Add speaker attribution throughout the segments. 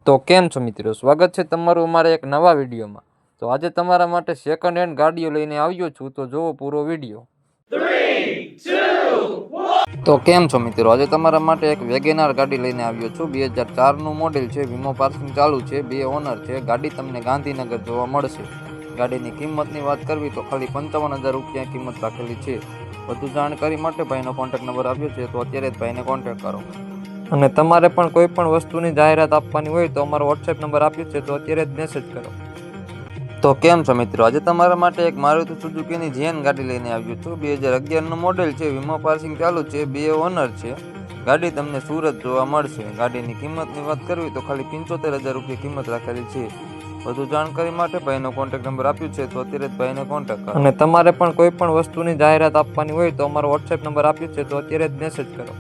Speaker 1: તો કેમ છો મિત્રો, સ્વાગત છે તમારું અમારા એક નવા વિડીયોમાં। તો આજે તમારા માટે સેકન્ડ હેન્ડ ગાડીઓ લઈને આવ્યો છું, તો જુઓ પૂરો વિડીયો। 3, 2, 1 તો કેમ છો મિત્રો, આજે તમારા માટે એક વેગેનાર ગાડી લઈને આવ્યો છું। 2004નું મોડેલ છે, વીમો પાર્સિંગ ચાલુ છે, 2 ઓનર છે। ગાડી તમને ગાંધીનગર જોવા મળશે। ગાડીની કિંમતની વાત કરવી તો ખાલી 55,000 રૂપિયા કિંમત રાખેલી છે। વધુ જાણકારી માટે ભાઈનો કોન્ટેક્ટ નંબર આપ્યો છે, તો અત્યારે જ ભાઈને કોન્ટેક્ટ કરો। અને તમારે પણ કોઈ પણ વસ્તુની જાહેરાત આપવાની હોય તો અમારો વોટ્સએપ નંબર આપ્યો છે, તો અત્યારે જ મેસેજ કરો। તો કેમ છો મિત્રો, આજે તમારા માટે એક મારુતિ સુઝુકીની જેન ગાડી લઈને આવ્યો છું। 2011નું મોડેલ છે, વીમો પાર્સિંગ ચાલુ છે, 2 ઓનર છે। ગાડી તમને સુરત જોવા મળશે। ગાડીની કિંમતની વાત કરવી તો ખાલી 75,000 રૂપિયા કિંમત રાખેલી છે। વધુ જાણકારી માટે ભાઈનો કોન્ટેક્ટ નંબર આપ્યો છે, તો અત્યારે જ ભાઈને કોન્ટેક્ટ કરો। અને તમારે પણ કોઈ પણ વસ્તુની જાહેરાત આપવાની હોય તો અમારો વોટ્સએપ નંબર આપ્યો છે, તો અત્યારે જ મેસેજ કરો।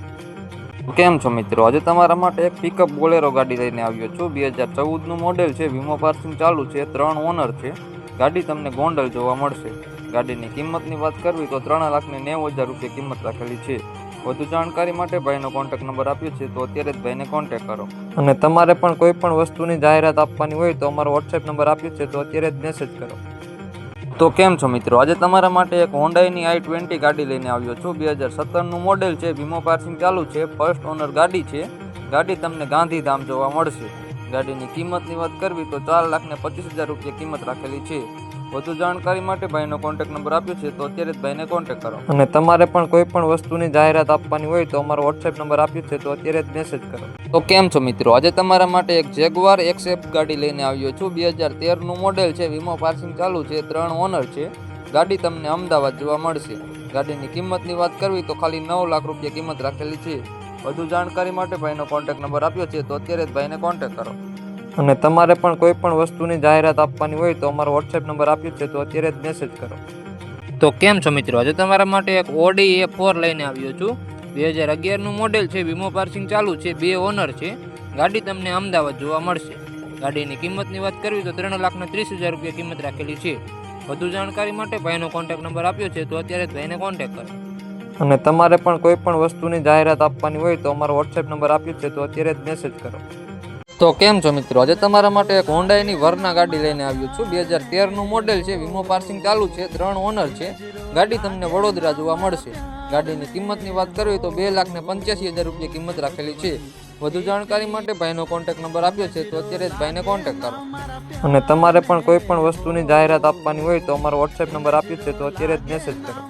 Speaker 1: કેમ છો મિત્રો, આજે તમારા માટે એક પિકઅપ બોલેરો ગાડી લઈને આવ્યો છું। 2014નું મોડેલ છે, વીમો પાર્સિંગ ચાલુ છે, 3 ઓનર છે। ગાડી તમને ગોંડલ જોવા મળશે। ગાડીની કિંમતની વાત કરવી તો 3,90,000 રૂપિયા કિંમત રાખેલી છે। વધુ જાણકારી માટે ભાઈનો કોન્ટેક્ટ નંબર આપ્યો છે, તો અત્યારે જ ભાઈને કોન્ટેક્ટ કરો। અને તમારે પણ કોઈ પણ વસ્તુની જાહેરાત આપવાની હોય તો અમારો વોટ્સએપ નંબર આપ્યો છે, તો અત્યારે જ મેસેજ કરો। તો કેમ છો મિત્રો, આજે તમારા માટે એક હોન્ડાઈની i20 ગાડી લઈને આવ્યો છું। 2017નું મોડેલ છે, વીમો પાર્સિંગ ચાલુ છે, ફર્સ્ટ ઓનર ગાડી છે। ગાડી તમને ગાંધીધામ જોવા મળશે। ગાડીની કિંમતની વાત કરવી તો 4,25,000 રૂપિયા કિંમત રાખેલી છે। વધુ જાણકારી માટે ભાઈનો કોન્ટેક્ટ નંબર આપ્યો છે, તો અત્યારે જ ભાઈને કોન્ટેક્ટ કરો। અને તમારે પણ કોઈ પણ વસ્તુની જાહેરાત આપવાની હોય તો અમારો વોટ્સએપ નંબર આપ્યો છે, તો અત્યારે જ મેસેજ કરો। તો કેમ છો મિત્રો, આજે તમારા માટે એક જેગવાર XF ગાડી લઈને આવ્યો છું। 2013નું મોડેલ છે, વીમો પાર્સિંગ ચાલુ છે, 3 ઓનર છે। ગાડી તમને અમદાવાદ જોવા મળશે। ગાડીની કિંમતની વાત કરવી તો ખાલી 9 લાખ રૂપિયા કિંમત રાખેલી છે। વધુ જાણકારી માટે ભાઈનો કોન્ટેક્ટ નંબર આપ્યો છે, તો અત્યારે જ ભાઈને કોન્ટેક્ટ કરો। અને તમારે પણ કોઈ પણ વસ્તુની જાહેરાત આપવાની હોય તો અમારો વોટ્સએપ નંબર આપ્યો છે, તો અત્યારે જ મેસેજ કરો। તો કેમ છો મિત્રો, આજે તમારા માટે એક Audi A4 લઈને આવ્યો છું। 2011નું મોડેલ છે, વીમો પાર્સિંગ ચાલુ છે, 2 ઓનર છે। ગાડી તમને અમદાવાદ જોવા મળશે। ગાડીની કિંમતની વાત કરવી તો 3,30,000 રૂપિયા કિંમત રાખેલી છે। વધુ જાણકારી માટે ભાઈનો કોન્ટેક્ટ નંબર આપ્યો છે, તો અત્યારે જ ભાઈને કોન્ટેક્ટ કરો। અને તમારે પણ કોઈ પણ વસ્તુની જાહેરાત આપવાની હોય તો અમારો વોટ્સએપ નંબર આપ્યો છે, તો અત્યારે જ મેસેજ કરો। તો કેમ છો મિત્રો, આજે તમારા માટે એક હોન્ડાઈની વર્ના ગાડી લઈને આવ્યો છું। 2013નું મોડેલ છે, વીમો પાર્સિંગ ચાલુ છે, 3 ઓનર છે। ગાડી તમને વડોદરા જોવા મળશે। ગાડીની કિંમતની વાત કરવી તો 2,85,000 રૂપિયા કિંમત રાખેલી છે। વધુ જાણકારી માટે ભાઈનો કોન્ટેક્ટ નંબર આપ્યો છે, તો અત્યારે જ ભાઈને કોન્ટેક્ટ કરો। અને તમારે પણ કોઈ પણ વસ્તુની જાહેરાત આપવાની હોય તો અમારો વોટ્સએપ નંબર આપ્યો છે, તો અત્યારે જ મેસેજ કરો।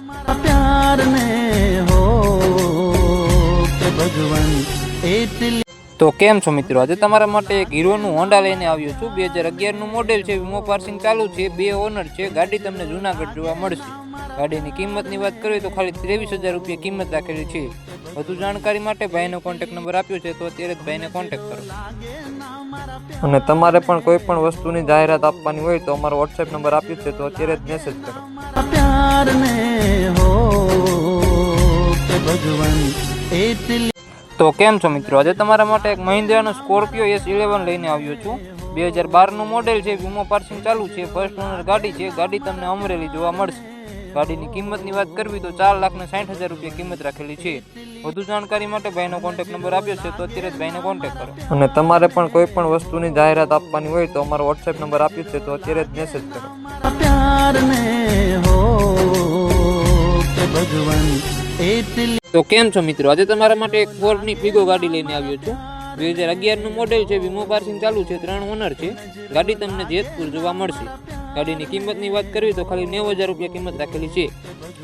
Speaker 1: તો કેમ છો મિત્રો, આજે તમારા માટે એક હીરોનું હોન્ડા લઈને આવ્યો છું। 2011નું મોડેલ છે, વીમો પાર્સિંગ ચાલુ છે, 2 ઓનર છે। ગાડી તમને જુનાગઢ જોવા મળશે। ગાડીની કિંમતની વાત કરીએ તો ખાલી 23,000 રૂપિયા કિંમત રાખેલી છે। વધુ જાણકારી માટે ભાઈનો કોન્ટેક્ટ નંબર આપ્યો છે, તો અત્યારે જ ભાઈને કોન્ટેક્ટ કરો। અને તમારે પણ કોઈ પણ વસ્તુની જાહેરાત આપવાની હોય તો અમારો વોટ્સએપ નંબર આપ્યો છે, તો અત્યારે જ મેસેજ કરો। તો કેમ છો મિત્રો, આજે તમારા માટે એક મહિન્દ્રાનો સ્કોર્પિયો S11 લઈને આવ્યો છું। 2012નું મોડેલ છે, વીમો પાર્સિંગ ચાલુ છે, ફર્સ્ટ ઓનર ગાડી છે। ગાડી તમને અમરેલી જોવા મળશે। ગાડીની કિંમતની વાત કરવી તો 4,60,000 રૂપિયા કિંમત રાખેલી છે। વધુ જાણકારી માટે ભાઈનો કોન્ટેક્ટ નંબર આપ્યો છે, તો અત્યારે જ ભાઈને કોન્ટેક્ટ કરો। અને તમારે પણ કોઈ પણ વસ્તુની જાહેરાત આપવાની હોય તો અમારો વોટ્સએપ નંબર આપ્યો છે, તો અત્યારે જ મેસેજ કરો। તો કેમ છો મિત્રો, આજે તમારા માટે એક ફોર્ડની ફિગો ગાડી લઈને આવ્યો છું। 2011નું મોડેલ છે, વીમો પાર્સિંગ ચાલુ છે, 3 ઓનર છે। ગાડી તમને જેતપુર જોવા મળશે। ગાડીની કિંમતની વાત કરવી તો ખાલી 90,000 રૂપિયા કિંમત રાખેલી છે।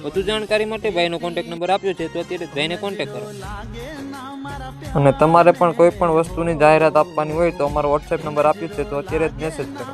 Speaker 1: વધુ જાણકારી માટે ભાઈનો કોન્ટેક્ટ નંબર આપ્યો છે, તો અત્યારે જ ભાઈને કોન્ટેક્ટ કરો। અને તમારે પણ કોઈ પણ વસ્તુની જાહેરાત આપવાની હોય તો અમારો વોટ્સએપ નંબર આપ્યો છે, તો અત્યારે જ મેસેજ કરો।